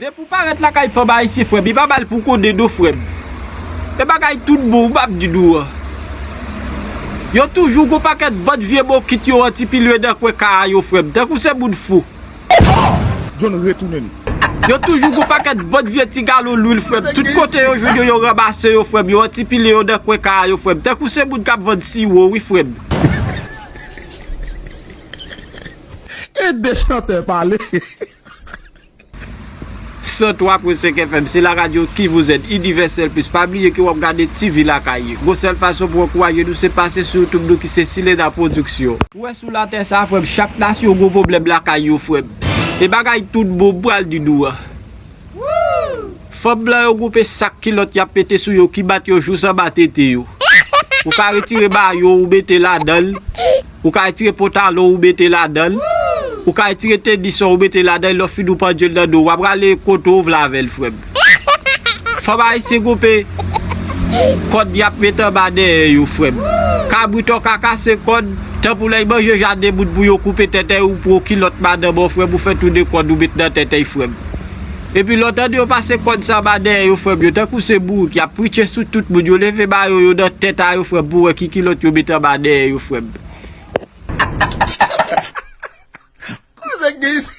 Te pour paraître la caille faut ba ici frère, bi pas bal pour code do frère. Et bagay tout beau bab du dou. Yo toujours go paquet bot vieux beau kit yo anti pilé de quoi ka yo frère. Te coup c'est bout de fou. John retourne. Yo toujours go paquet bot vieux ti galo l'huile frère. Tout côté yo jodi yo rabasse yo frère. Yo anti pilé yo de quoi ka yo frère. Te coup c'est bout de cap vendre si oui frère. Et des chanteurs parler. 103.5 FM, c'est la radio qui vous aide, universelle plus. Pas oublier que vous regardez TV la caille. Go seule façon pour encourager nous, c'est passer sur YouTube nous qui c'est Silé dans la production. Ouais, sous la terre, ça, frère, chaque nation, go problème la caille, frère. Et bagay tout beau, bral du doux. Faut blanc, yo groupe sac qui l'autre y a pété sous yo, qui bat yo, jou sans battre yo. Ou ka retirer ba yo, ou bete la dalle. Ou ka retirer pantalon, ou bete la dalle. Ou ka retire te disson ou bete la dan lo fi dou pa djel dan do wap rale koto vlavel frère. Faut ba isi goupe kod yap mette ba de yo frère. Ka bruto ka kase kod tan pou lay manje jade bout bou yo coupe tete ou pour kilot ba de bon frère pour faire tout de kod ou bete dans tete frère. Et puis l'autre de yo passe kod sa ba de yo frère yo tan kou se bou qui a preacher sous tout bout yo lever ba yo dans tête yo frère pour qui kilot yo bete ba de yo frère. Coisa que é isso?